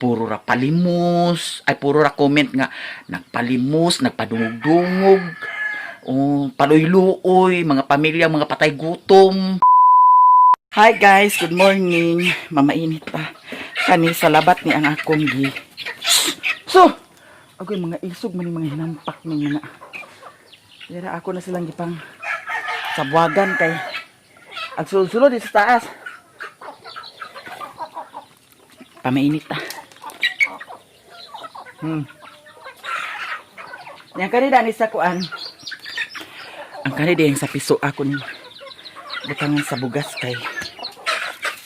puro ra palimos, ay puro ra comment nga nagpalimos, nagpadungog-dungog, o paluy-luoy, mga pamilya, mga patay gutom. Hi guys, good morning. Mamainit pa. Kani sa labat ni ang akong gi. So, agoy mga isog man mga hinampak ng mga. Dira ako na silang gipang sabwagan kay agsulod-sulod sa taas. Pamainit ta. Yang kanida ni sa kuan. Ang kanida yung sa piso ako ni butangan sa bugas kay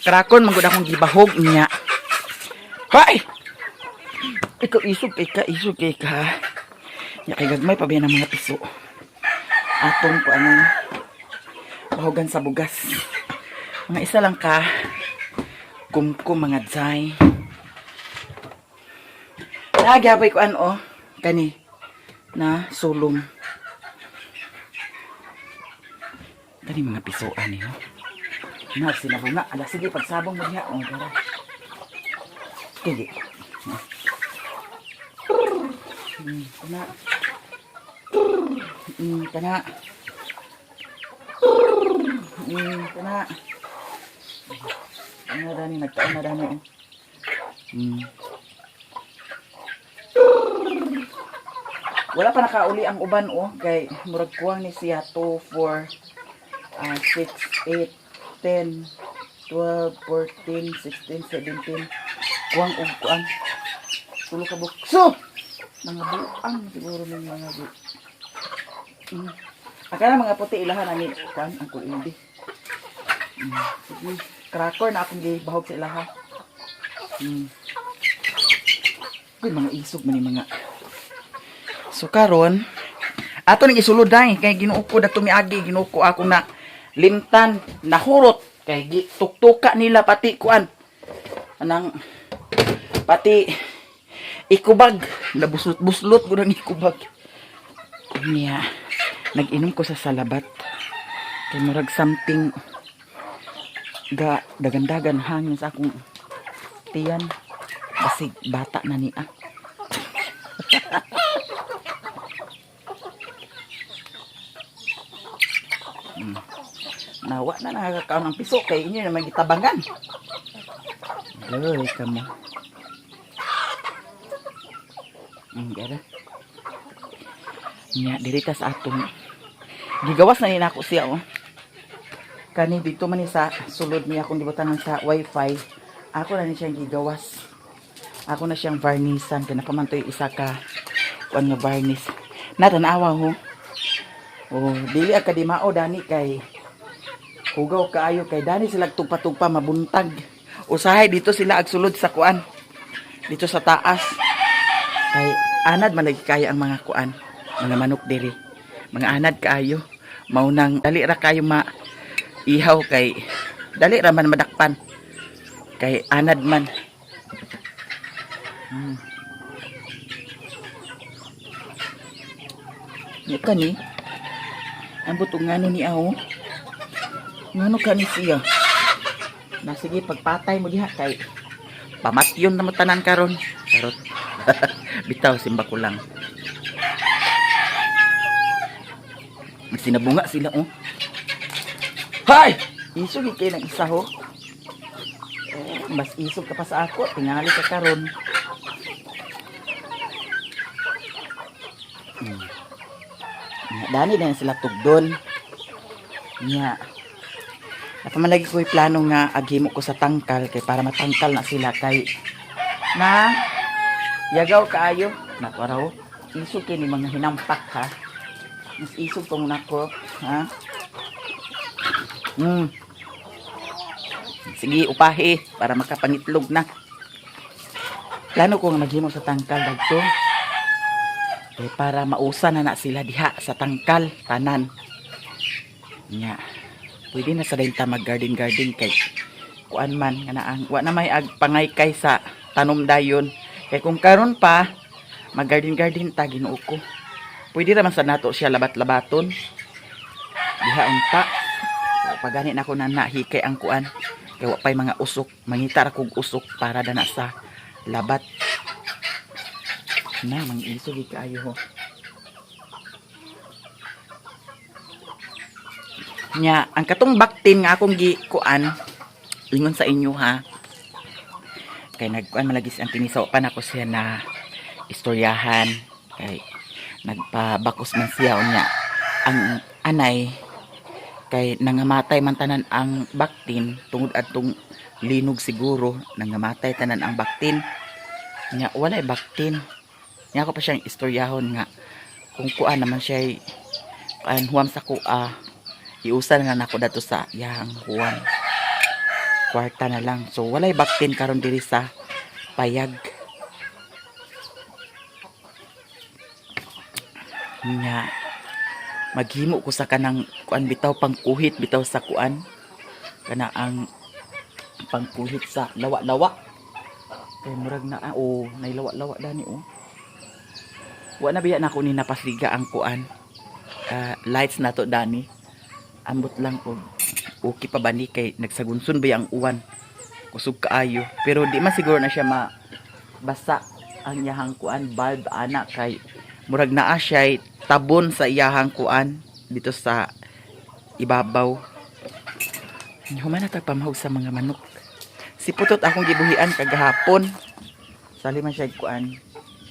karakon manggod akong gibahog niya. Hay! Ikaw isog kay ka. Ya kay gagmay pa biyan ang mga piso. Atong kuan bahogan sa bugas. Mga isa lang ka kumkum mga dzay. Nagyabay ko kani na sulong. Kani mga pisoan niyo. Na sinabunga, ala sige pagsabong mo diha tara. Sige. Kana. Kana. Kana. Ano dani nagtaan na dani. Wala pa nakauli ang uban kay murag kuwang ni siya 2, 4, 6, 8, 10, 12, 14, 16, 17. Kuwang kuwang. Tulo ka bukso. Mga buang siguro ng mga akala mga puti ilahan ani kuwang ang kulindi. Sige, cracker na akong gibahog sa ilaha. Kuy mga isog man mga. So karon ato ning isulod dai kay Ginoo ko dato miagi Ginoo ko ako na limtan nahurot kay tuktuka nila pati kuan anang pati ikubag nabuslot gud ang ikubag niya nag-inom ko sa salabat kay murag something ga dagandagan hangin sa akong tiyan basig bata na niya. Nawa na nakakaon ng piso kay inyo naman gitabangan. Goy kamo. Gara. Nya diri ta sa atong gigawas na ni nako siya Kani dito man ni sa sulod niya akong gibutanan sa wifi. Ako na ni siyang gigawas. Ako na siyang varnisan kay nakamantoy isa ka kuan nga varnish. Natanawa ho. Dili akademao dani kay hugaw kaayo kay dani sila tugpa-tugpa mabuntag. Usahay dito sila agsulod sa kuan. Dito sa taas. Kay anad man lagi kaya ang mga kuan, mga manok diri. Mga anad kaayo. Maunang dali ra kayo ihaw kay dali ra man madakpan. Kay anad man. Ni kani ang butong ngano ni ngano kani siya na sige pagpatay mo diha kay pamatyon na mo tanan karon karot. Bitaw simba ko lang sinabunga sila hay isog kay nang isa mas isog ka pa sa ako tingali ka karon. Dani na sila tugdon niya. At malagi ko'y plano nga aghimo ko sa tangkal kay para matangkal na sila kay na yagaw kaayo na paraw isog kini mga hinampak ha. Mas isog tong nako ha. Sige upahi para makapangitlog na. Plano ko nga maghimo sa tangkal dagto. Kay para mausan na sila diha sa tangkal tanan. Nya. Pwede na sa dayta mag garden kay kuan man nga naang wa na may agpangaykay sa tanom dayon. Kay kung karon pa mag garden ta Ginoo ko. Pwede ra man sa nato siya labat-labaton. Diha unta. Pagani na ko na nahikay ang kuan. Kay wa pay mga usok, mangita ra kog usok para dana sa labat na mang iso di kaayo ho. Nya ang katong baktin nga akong gikuan ingon sa inyo ha, kay nagkuan malagis ang tinisaw pa nako siya na istoryahan, kay nagpabakos man siya unya ang anay kay nangamatay man tanan ang baktin tungod adtong linog siguro nangamatay tanan ang baktin nya walay baktin nya ako pa siyang istoryahon nga kung kuan naman siya huwam sa kuha iusan nga nako dato sa yang huwam kwarta na lang, so walay baktin karon diri sa payag nya maghimo ko sa kanang kuan bitaw pangkuhit bitaw sa kuan kana ang pangkuhit sa lawa-lawa kay murag na nay lawa-lawa dani wa na biya nako ni napasliga ang kuan lights nato dani ambot lang og okay pa bani kay nagsagunson ba ang uwan kusog kaayo pero di man siguro na siya mabasa ang iyahang kuan bulb ana kay murag naa siya tabon sa iyahang kuan dito sa ibabaw. Human na pamahog sa mga manok. Si Putot akong gibuhian kagahapon. Sali man siya kuan.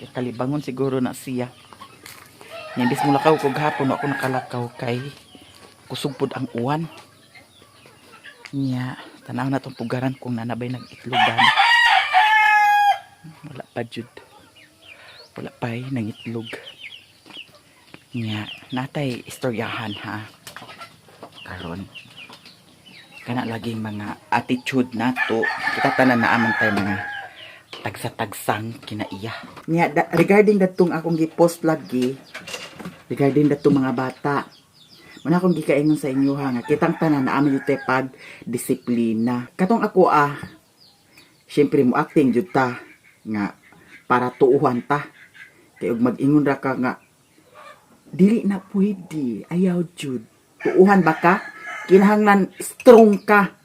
Kalibangon siguro na siya. Nindis mo lakaw ko gahapon ako nakalakaw kay kusog pud ang uwan. Nya tanaw na tong pugaran kung nanabay nag-itlogan. Wala pa jud. Wala pa'y nangitlog. Nya, natay istoryahan ha. Karon. Kana laging mga attitude nato. Kita tanan na amang tayo mga tagsa-tagsang kinaiya. Nya, regarding datong akong gi-post lagi, regarding datong mga bata, muna akong gikaingon sa inyo ha, nga kitang tanan na amin yung pag disiplina. Katong ako syempre mo acting jud ta, nga para tuuhan ta. Kaya mag-ingon ra ka nga dili na pwede ayaw jud tuuhan ba ka kinahanglan strong ka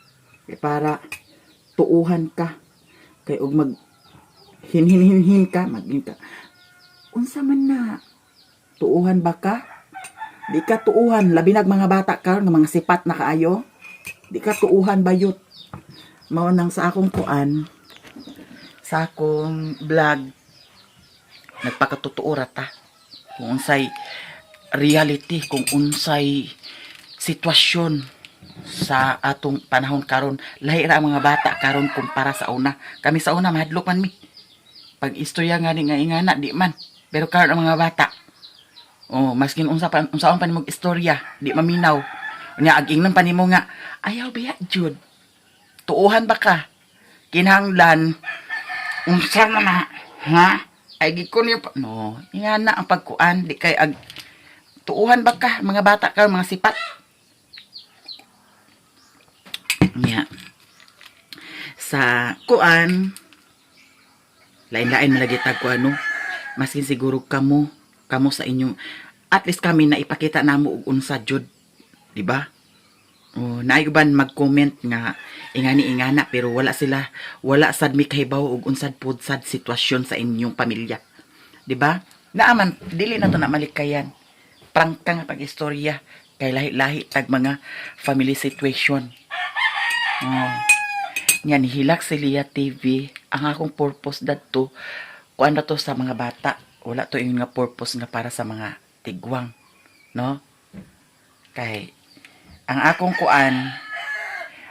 kay para tuuhan ka kay og mag hinhin ka maging ka unsa man na tuuhan ba ka di ka tuuhan labi nag mga bata karon nga mga sipat na kaayo di ka tuuhan bayot mao nang sa akong kuan sa akong vlog nagpakatutuo rata kung unsay reality, kung unsay sitwasyon sa atong panahon karon. Lahi ra ang mga bata karon kumpara sa una. Kami sa una mahadlok man mi. Pag istorya nga ni nga ingana di man. Pero karon ang mga bata maskin unsaon pa nimo istorya, di maminaw. Nya agingnan pa nimo nga ayaw biya jud. Tuuhan ba ka? Kinahanglan unsa man na ha? Ay gikon niyo pa. No, nga na ang pagkuan. Di kay tuuhan ba ka? Mga bata ka, mga sipat. Nga. Sa kuan, lain-lain malagi tag ko maskin siguro kamo sa inyong, at least kami na ipakita namo og unsa jud. Diba? Naayuban mag-comment nga ingani-ingana pero wala sad mi kahibaw og unsad pud sad sitwasyon sa inyong pamilya. Di ba? Naaman dili na to na malikayan. Prangka nga pag-istorya kay lahi-lahi tag mga family situation. Yan Hilak Celia TV ang akong purpose dadto kuan na to sa mga bata. Wala to yung nga purpose nga para sa mga tigwang, no? Kay ang akong kuan,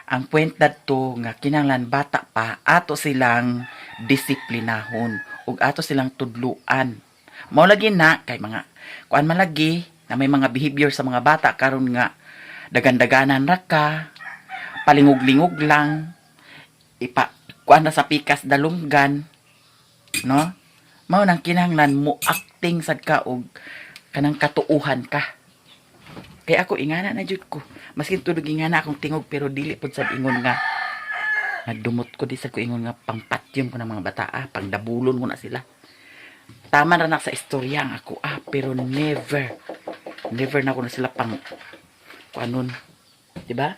ang point dadto nga kinahanglan bata pa ato silang disiplinahon ug ato silang tudluan. Mao lagi na kay mga kuan man lagi na may mga behavior sa mga bata karon nga dagan-daganan ra ka, palingog-lingog lang, kuan na sa pikas dalunggan, no? Mao nang kinahanglan mo acting sad ka og kanang katuuhan ka. Kaya ako ingana na jud ko. Maskin tulog ingana akong tingog pero dili pod sad ingon nga nagdumot ko di sad ko ingon nga pangpatyom ko ng mga bata pangdabulon ko na sila. Tama ra na sa istorya ang ako pero never na ko na sila pang kuanon. Di ba?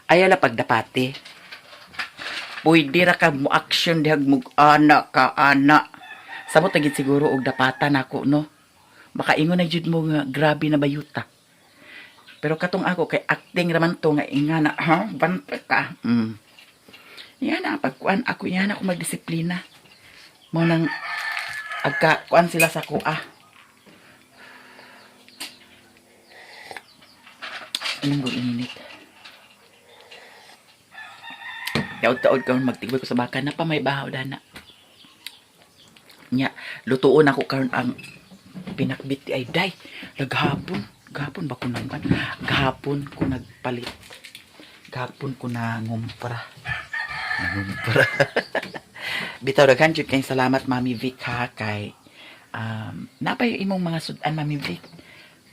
Ayala pagdapati. pwede ra ka mo action dihag mo ana ka ana. Sabot na gid siguro og dapatan ako no. Makaingon na jud mo nga grabe na bayuta. Pero katong ako kay acting raman to nga ingana ha banta ka. Yan na pagkuan ako yan ako magdisiplina. Mo nang agka kuan sila sa kuha. Anong go init? Taod-taod ka magtigboy ko sa baka na pa may bahaw dana. Nya, lutuon ako karon ang pinakbit ay day. Gahapon ba ko naman? Gahapon ko nagpalit. Gahapon ko nangumpra. Bitaw daghan jud kay salamat Mami Vic ha kay napay imong mga sudan Mami Vic.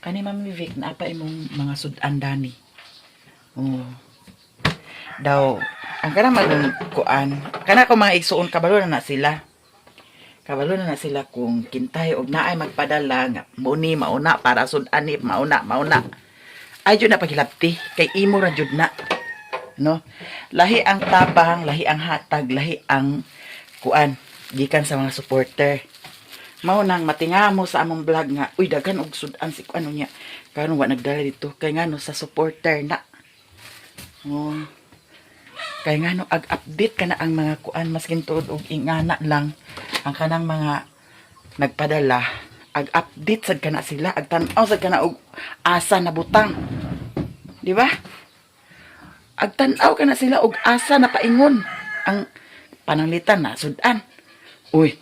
Kani Mami Vic napay imong mga sudan dani. Oh. Daw ang kana magkuan kana ko mga igsuon kabalo na sila. Kabalo na sila kung kintay og naay magpadala nga muni mauna para sudanip mauna. Ay jud na paghilabti kay imo ra jud na. No? Lahi ang tabang, lahi ang hatag, lahi ang kuan gikan sa mga supporter. Mao nang matingamo sa among vlog nga uy daghan og sudan si ano niya. Karon wa nagdala dito kay ngano sa supporter na. Oh. Kay ngano ag-update kana ang mga kuan maskin tuod og ingana lang ang kanang mga nagpadala ag-update sad kana sila agtan-aw sad kana og asa na butang. Di ba? Agtan-aw kana sila og asa na paingon ang pananglitan na sudan. Uy,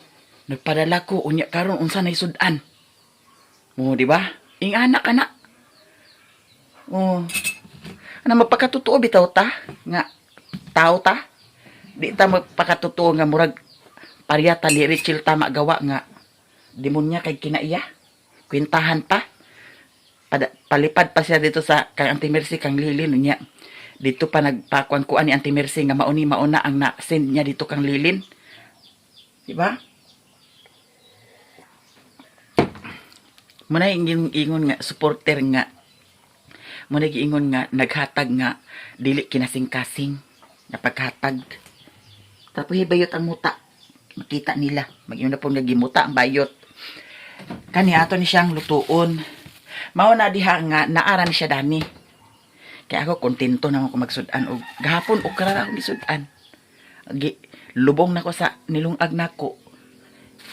nagpadala ko unya karon unsa nay sudan. Mo di ba? Ingana kana. Oh. Ana mapakatotoo bitaw ta nga tao ta. Di ta magpakatotoo nga murag parya tali Richel tama gawa nga demonya kay kinaiya. Kwentahan pa. Palipad pa siya dito sa kang Auntie Mercy kang Lilin niya. Dito pa nagpakuan-kuan ni Auntie Mercy nga mauna ang na-send niya dito kang Lilin. Di ba? Muna ingon nga supporter nga. Muna giingon nga naghatag nga dili kinasing-kasing nga paghatag. Tapos hibayot ang muta. Makita nila. Mag-iyon na po nagimuta ang bayot. Kani ato ni siyang lutuon. Mao na diha nga naaran siya dani. Kaya ako kontento naman ko magsudan og gahapon og karara akong gisudan. Lubong nako sa nilungag nako.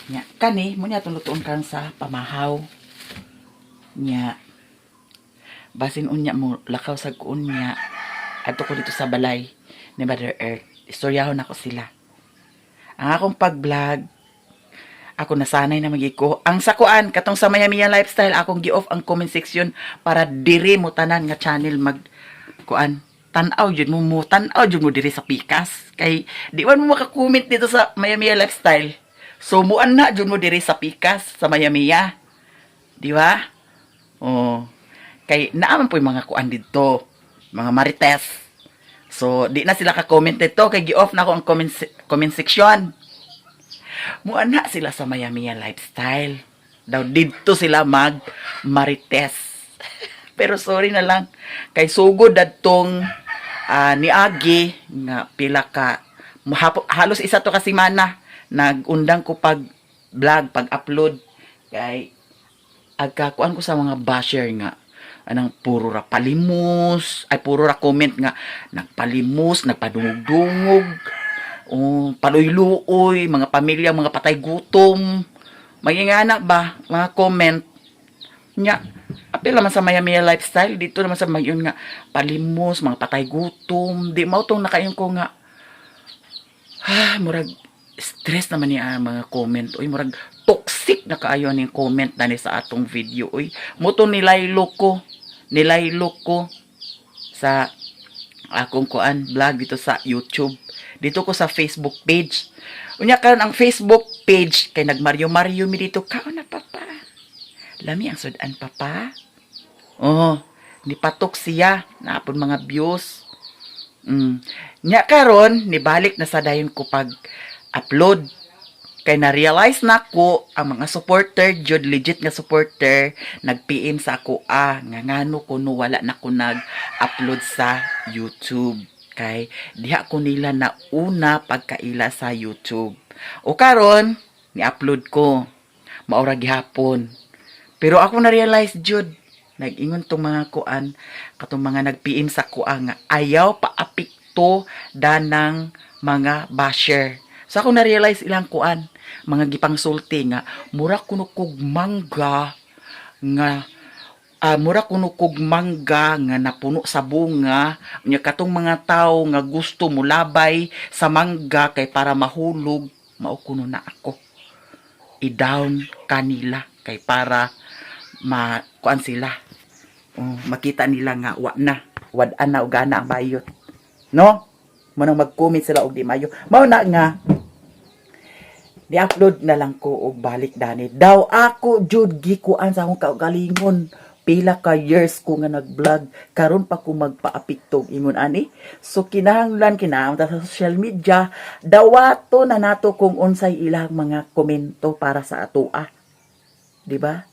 Nya kani mo niya tong lutuon kan sa pamahaw. Nya basin unya mo lakaw sa kuon niya. Adto ko dito sa balay ni Mother Earth. Istoryahon nako sila. Ang akong pag-vlog, ako nasanay na magiko. Ang sakuan, katong sa Miami Lifestyle, akong gi-off ang comment section para diri mo tanan nga channel mag-kuan. Tanaw jud mo tanaw jud mo diri sa pikas. Kay di man mo maka-comment dito sa Miami Lifestyle. So muan na jud mo diri sa pikas sa Miami. Di ba? Oh. Kay naaman po yung mga kuan dito, mga marites. So, di na sila ka-comment dito. Kaya gi-off na ako ang comment section. Muana sila sa Miami Lifestyle. Daw dito sila mag-marites. Pero sorry na lang. Kay sugod datong ni Agi nga pila ka halos isa to ka semana nag-undang ko pag-vlog, pag-upload. Kay agkakuan ko sa mga basher nga anang puro ra palimos, ay puro ra comment nga nagpalimos, nagpadungog-dungog, paluy-luoy, mga pamilya, mga patay gutom, magingana ba, mga comment nya, apil naman sa Miami Lifestyle, dito naman sa mayon nga palimos, mga patay gutom, di mao tong nakayon ko nga murag stress naman niya mga comment, oy murag toxic na kaayo ning comment na ni sa atong video, oy mo to nilaylok ko sa akong kuan vlog dito sa YouTube. Dito ko sa Facebook page. Unya karon ang Facebook page kay nagmaryo-maryo mi dito kaon na papa. Lami ang sudan papa. Oh, ni patok siya naapon mga views. Nya karon nibalik na sa dayon ko pag upload. Kay na-realize na ko ang mga supporter, jud legit nga supporter, nag-PM sa ako nga ngano kuno wala na ko nag-upload sa YouTube. Kay diha ko nila na una pagkaila sa YouTube. O karon ni-upload ko. Maura gihapon. Pero ako na-realize jud nag-ingon tong mga kuan katong mga nag-PM sa kuan nga ayaw paapikto danang mga basher. So ako na-realize ilang kuan mga gipangsulti nga mura kuno kog mangga nga mura kuno kog mangga nga napuno sa bunga nya katong mga tao nga gusto mulabay sa mangga kay para mahulog mao kuno na ako i-down kanila kay para kuan sila makita nila nga wad-an na og ana ang bayot no mo nang mag-comment sila og di mayo mao na nga di-upload na lang ko og balik dani. Daw ako jud gikuan sa akong kaugalingon. Pila ka years ko nga nag-vlog karon pa ko magpaapikto ingon ani. So kinahanglan ta sa social media dawato na nato kung unsay ilang mga komento para sa atoa. Di ba?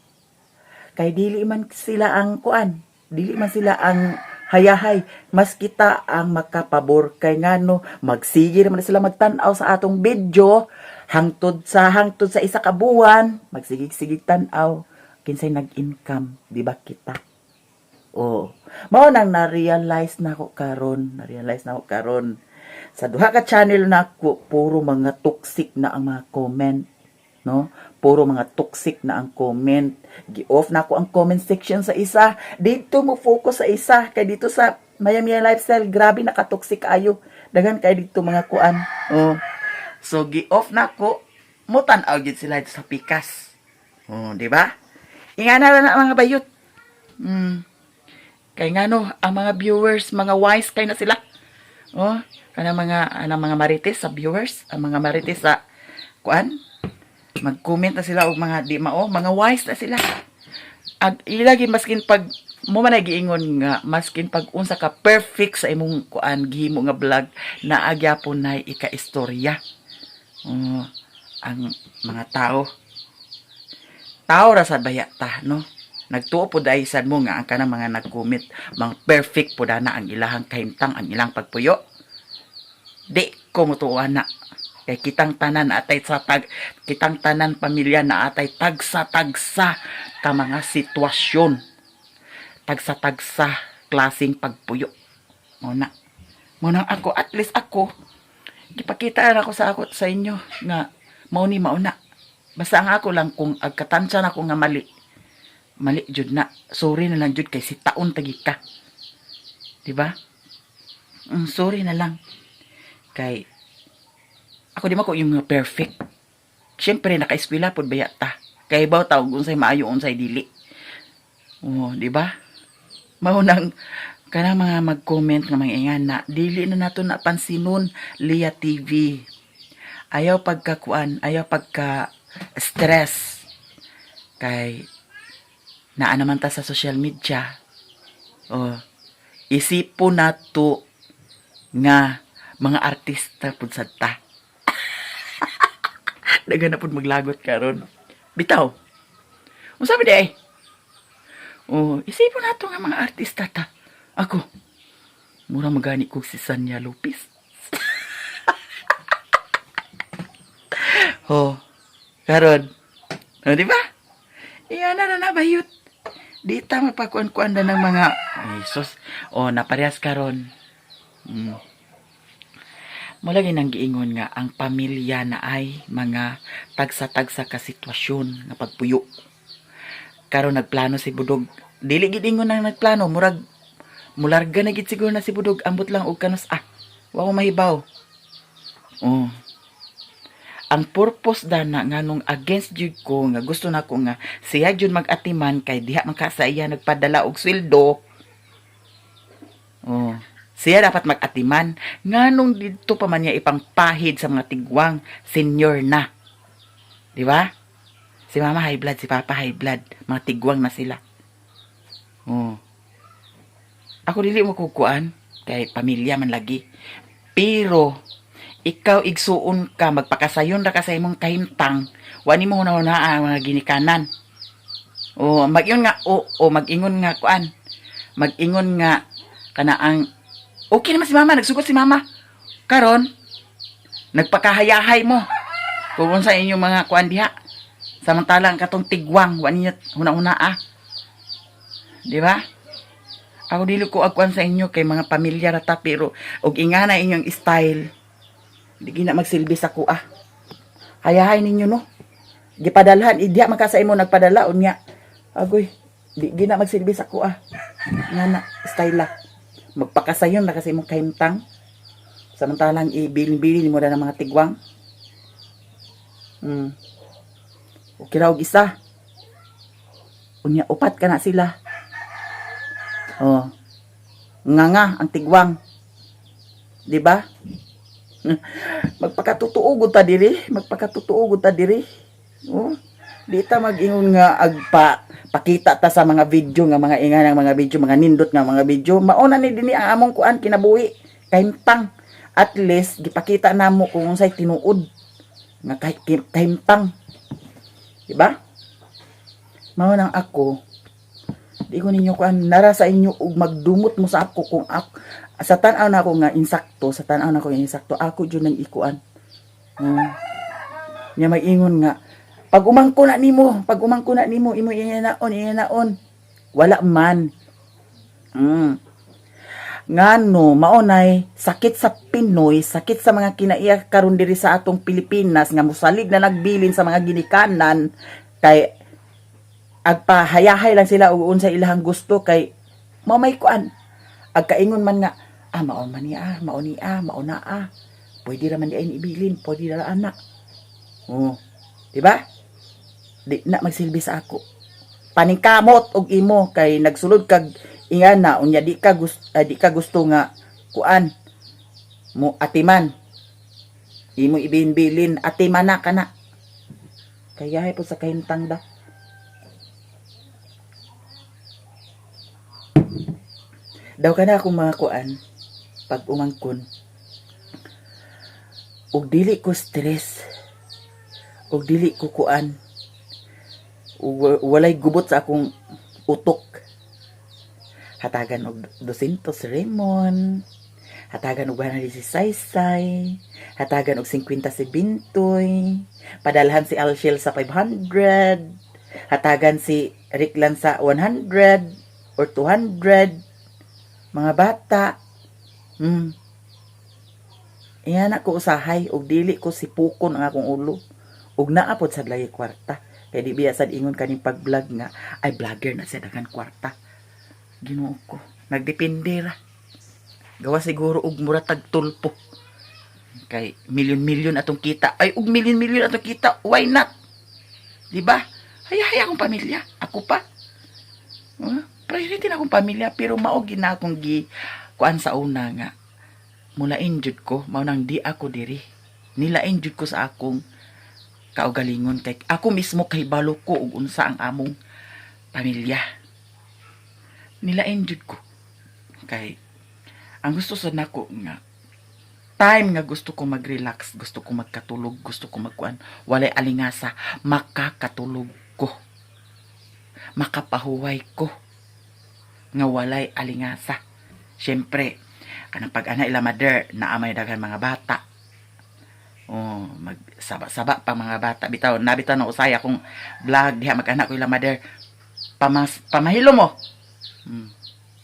Kay dili man sila ang kuan, dili man sila ang hayahay, mas kita ang makapabor kay ngano magsige naman sila magtan-aw sa atong video hangtod sa isa ka buwan magsigig-sigig tan-aw kinsay nag-income di ba kita mao nang na-realize na ako karon sa duha ka channel nako puro mga toxic na ang mga comment no puro mga toxic na ang comment gi-off na ako ang comment section sa isa dito mo focus sa isa kay dito sa Miami Lifestyle grabe naka-toxic ayo daghan kay dito mga kuan so gi-off na ko mutan-aw gid sila sa pikas di ba ingana na mga bayot kay ngano ang mga viewers mga wise kay na sila kanang mga marites sa viewers ang mga marites sa kuan mag-comment na sila og mga di mao mga wise na sila ag ilagi maskin pag mo man giingon nga maskin pag unsa ka perfect sa imong kuan gihimo nga vlog na agyapon na ika-istorya ang mga tao ra sa bayata no nagtuo po dahil sad mo nga ang kanang mga nag-comment mga perfect po na ang ilahang kahimtang ang ilang pagpuyo di ko mutuan na kay kitang tanan kitang tanan pamilya na atay tagsa ka mga sitwasyon tagsa klaseng pagpuyo mo na ako at least ako gipakita na ako sa inyo nga mao na basta ang ako lang kung agkatansya na ako nga mali jud na sorry na lang jud kay si taon tagi ka di ba sorry na lang kay ako di man ko yung perfect syempre naka-eskwela pod baya ta kay baw tawag unsay maayo unsay dili di ba mao nang kanang mga mag-comment nga mga ingana dili na nato napansinon Lia TV ayaw pagkakuan ayaw pagka stress kay naa naman ta sa social media isipon nato nga mga artista pud sad ta dagan na pud maglagot karon bitaw unsa ba day isipon nato nga mga artista ta ako mura magani kog si Sanya Lopez karon di ba iyan na bayot di ta magpakuan-kuan na ng mga sus naparehas karon mula ginang giingon nga ang pamilya na ay mga tagsa-tagsa ka sitwasyon nga pagpuyo karon nagplano si Budog dili gid ingon nang nagplano murag mularga na gid siguro na si Budog ambot lang og kanos wa ko mahibaw ang purpose dana nganong against jud ko nga gusto na ko nga siya jud mag-atiman kay diha man ka sa iya nagpadala og sweldo siya dapat mag-atiman nganong didto pa man niya ipangpahid sa mga tigwang senior na di ba si mama high blood si papa high blood mga tigwang na sila ako dili mo kukuan kay pamilya man lagi pero ikaw igsuon ka magpakasayon ra ka sa imong kahimtang wani mo na ang mga ginikanan mag-ingon nga mag-ingon nga kuan mag-ingon nga kana ang Okay naman si mama, nagsugot si mama. Karon, nagpakahayahay mo. Kung sa inyong mga kuan diha. Samantalang katong tigwang, waniya huna-huna Di ba? Ako dili ko agkuan sa inyo kay mga pamilya rata pero og ingana inyong style. Di gina magsilbi sa kuha. Hayahay ninyo no. Gipadalhan idya makasa imo nagpadala unya. Agoy, di gina magsilbi sa kuha. Ngana style la. Magpakasayon na kasi imong kahimtang. Samantalang ibilin-bilin mo na ng mga tigwang. Okay raw isa. Unya upat ka na sila. Oh. Nga ang tigwang. 'Di ba? Magpakatotoo gud ta diri, Oh. Di ta mag-ingon nga pakita ta sa mga video nga mga inganang mga video, mga nindot nga mga video. Mauna ni dinhi ang among kuan kinabuhi. Kahimtang. At least gipakita namo kung unsay tinuod nga kahimtang. 'Di ba? Mao nang ako di ko ninyo kuan nara sa inyo ug magdumot mo sa ako kung ako sa tan-aw na ako nga insakto ako jud nang ikuan. Nya mag-ingon nga pag umangko na nimo imo iyanaon wala man. Ngano maunay sakit sa Pinoy, sakit sa mga kinaiya karon diri sa atong Pilipinas nga mosalig na nagbilin sa mga ginikanan kay agpahayahay lang sila og unsay ilahang gusto kay mamay kuan agkaingon man nga maon man niya mauna pwede ra man diay ibilin pwede ra anak di ba di na magsilbi sa ako paningkamot og imo kay nagsulod kag ingana unya di ka gusto nga kuan mo atiman imo ibilin atiman na kana kaya hay po sa kahintang da. Daw ka na akong mga kuan pag umangkon ug dili ko stress ug dili ko kuan ug walay gubot sa akong utok. Hatagan og 200 Raymond, hatagan og 100 si Saysay, hatagan og 50 si Bintoy, padalhan si Alshel sa 500, hatagan si Ricklan sa 100 or 200. Mga bata, iyan ako usahay, og dili ko si pukon ang akong ulo, og naapod sa lagi kwarta, kaya di biya sad ingon kaning pag-vlog nga, ay vlogger na siya dagan kwarta, Ginoo ko, nagdepende ra, gawa siguro og mura tag tulpo, kay milyon-milyon atong kita, ay og milyon-milyon atong kita, why not, di ba, hayay akong pamilya, ako pa, priority na akong pamilya pero mao gina akong kuan sa una nga mulain jud ko mao nang di ako diri nilain jud ko sa akong kaugalingon kay ako mismo kay balo ko ug unsa ang among pamilya nilain jud ko kay ang gusto sa nako nga time nga gusto ko mag-relax, gusto ko magkatulog, gusto ko magkuan walay alingasa, makakatulog ko makapahuway ko nga walay alingasa. Syempre, kanang pag-ana ila mother na amay daghan mga bata. Magsaba-saba pa mga bata. Bitaw, nabitaw na usaya kung vlog diha mag-ana ko ila mother. Pamahilo mo.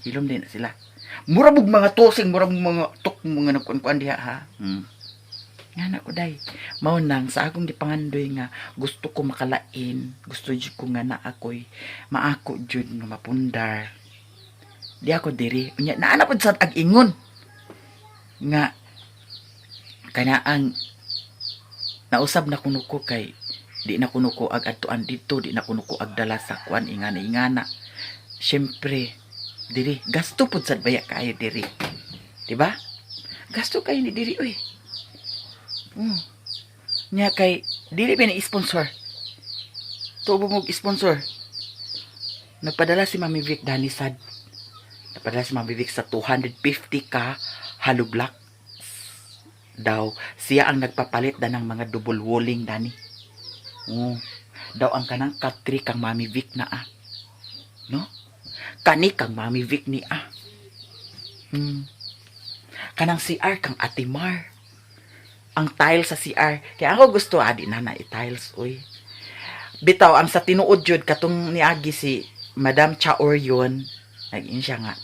Hilom din sila. Murabog mga tosing, murabog mga tok mga nagkuan-kuan diha ha. Nga na ko day. Mao nang sa akong gipangandoy nga gusto ko makalain, gusto jud ko nga na ako'y maako jud nga mapundar. Di ako diri. Unya naana pod sad ag-ingon nga kanaang nausab na kuno ko kay di na kuno ko ag-adtuan dito, di na kuno ko agdala sa kuan ingana. Syempre diri gasto pod sad baya kayo diri. Di ba? Gasto kayo ni diri oy. Nya kay dili pa ni sponsor. Tubo mo sponsor. Nagpadala si Mami Vic Dani sad. Nagpadala si Mami Vic sa 250 ka hollow block. Daw siya ang nagpapalit da ng mga double walling Dani. Daw ang kanang katri kang Mami Vic na No? Kani kang Mami Vic ni kanang CR kang Atimar. Ang tiles sa CR. Kaya ako gusto adi na i-tiles uy. Bitaw ang sa tinuod jud katong niagi si Madam Chaor yun. Naging siya nga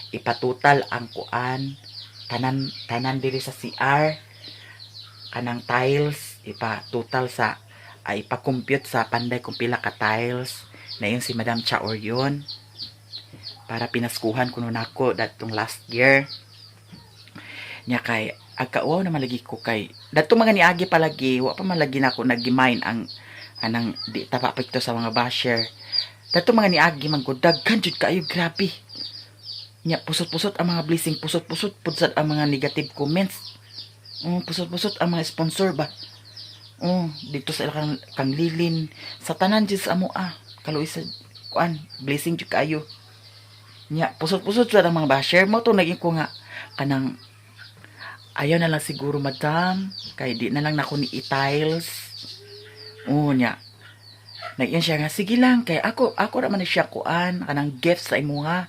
ipatutal ang kuan tanan diri sa CR kanang tiles ipatutal sa ipa-compute sa panday kung pila ka tiles na yun si Madam Chaor yun para pinaskuhan kuno nako datong last year nya kay agkauaw na malagi ko kay dato mga niagi palagi wa pa malagi nako nag-mine ang anang di tapapekto sa mga basher dato mga niagi manggodag jud kaayo grabe nya pusot-pusot ang mga blessing pusot-pusot pudsat ang mga negative comments pusot-pusot ang mga sponsor ba dito sa kang lilin sa tanan jud sa amo kaluoy sa kuan blessing jud kaayo nya pusot-pusot sa mga basher mo to naging ko nga kanang ayaw na lang siguro madam kay di na lang nako ni tiles nya nagyan siya nga sige lang kay ako naman siya kuan kanang gift sa imuha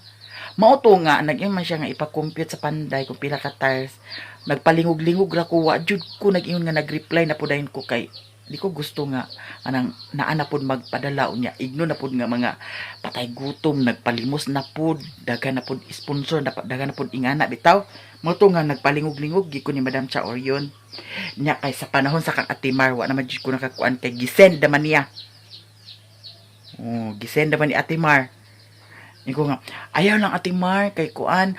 mao to nga nagyan man siya nga ipa-compute sa panday kung pila ka tiles nagpalingog-lingog ra ko wa jud ko nag-ingon nga nag-reply na pudayon ko kay di ko gusto nga anang naa na pud magpadala unya igno na pud nga mga patay gutom nagpalimos na pud daghan na pud sponsor daghan na pud ingana bitaw mo to nga nagpalingog-lingog gi ko ni Madam Chaor yun nya kay sa panahon sa kang Atimar wa naman jud ko nakakuan kay gisend man niya gisend man ni Atimar ko nga ayaw lang Atimar kay kuan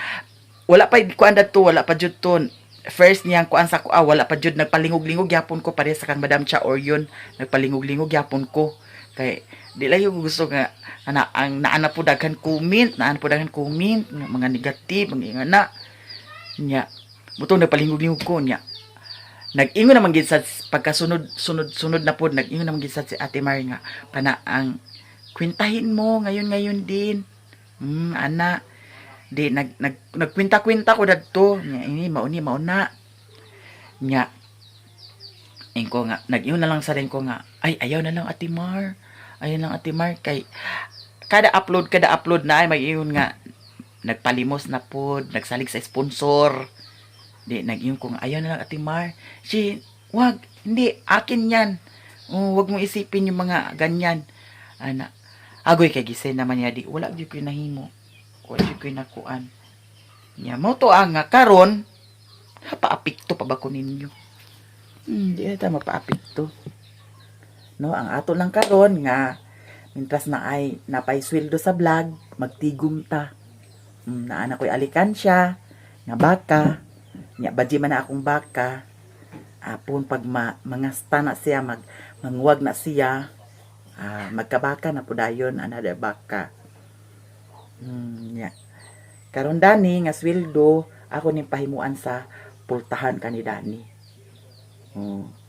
wala pa kuan dato wala pa jud ton first niyang kuan sa ko wala pa jud nagpalingog-lingog yapon ko pare sa kang Madam Chaor yun nagpalingog-lingog yapon ko kay di lang yung gusto nga ang naana po daghan comment mga negative mga ingana nya butong nagpalingog-lingog ko nya nag-ingon naman gid sa pagkasunod na pod nag-ingon naman gid sa si Ate Mar nga pana ang kwintahin mo ngayon din ana di nagkwinta-kwinta ko dadto nya ini mauna nya ko nga nag-iyon na lang sa rin ko nga ayaw na lang Ate Mar kay kada upload na ay mag-iyon nga nagpalimos na pod nagsalig sa sponsor di nag-iyon ko nga ayaw na lang Ate Mar wag hindi akin yan wag mo isipin yung mga ganyan ana agoy kay gisay naman niya di wala di ko nahimo wala ko nakuan nya mo to nga karon paapikto pa ba ko ninyo di ata mapaapikto no ang ato lang karon nga mintras na ay napay sweldo sa vlog magtigom ta naana ko'y alikansya nga baka nya badji man na akong baka apon pag mangasta na siya mangwag na siya magkabaka na pudayon another baka karon dani nga sweldo ako ning pahimuan sa pultahan kani dani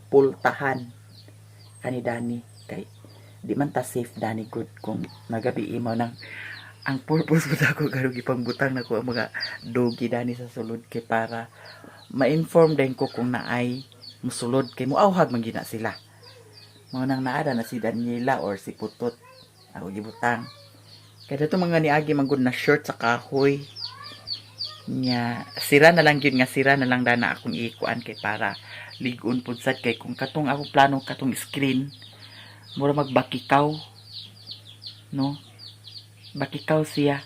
pultahan kani dani kay di man ta safe dani good kung nagabi mo nang ang purpose ko ako garug ipangbutang nako ang mga dogi dani sa sulod kay para ma-inform din ko kung naay musulod kay muawhag man gina sila mao nang naada na si Daniela or si Putot ako gibutang kaya ito mga niagi manggod na shirt sa kahoy nya sira na lang dana akong ikuan kay para ligon pud sad kay kung katong ako plano katong screen mura magbakikaw no bakikaw siya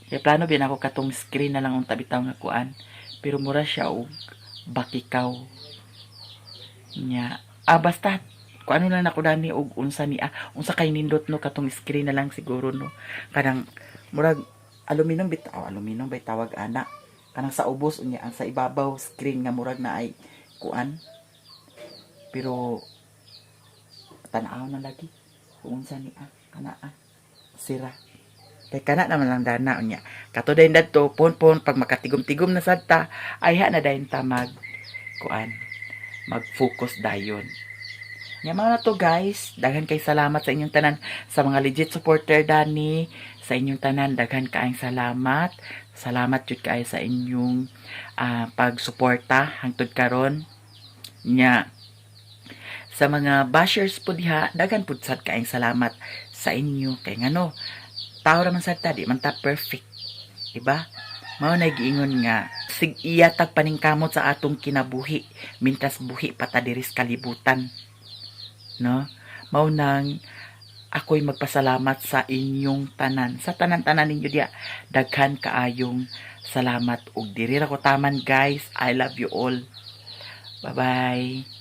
kay plano bin ako katong screen na lang unta bitaw nga kuan pero mura siya og bakikaw nya basta kung ano lang ako dani og unsa kay nindot no katong screen na lang siguro no kanang murag aluminum bay tawag ana kanang sa ubos unya ang sa ibabaw screen nga murag na ay kuan pero tan-aw na lagi kung unsa kana sira kay kana naman lang dana unya kato dayon dadto pon pag makatigom-tigom na sadta ay na dayon ta mag-focus dayon. Nya mga to guys, daghan kay salamat sa inyong tanan sa mga legit supporter dani, sa inyong tanan daghan kaayong salamat. Salamat jud kaayo sa inyong pagsuporta hangtod karon. Nya sa mga bashers po diha, daghan pud sad kaayong salamat sa inyo kay ngano tao raman sad ta di man ta perfect. Diba? Mao na giingon nga sig iya tagpaningkamot sa atong kinabuhi mintas buhi patadiris kalibutan, no? Mao nang ako'y magpasalamat sa inyong tanan, sa tanan-tanan ninyo diya. Daghan kaayong salamat ug diri ra ko taman guys. I love you all. Bye bye.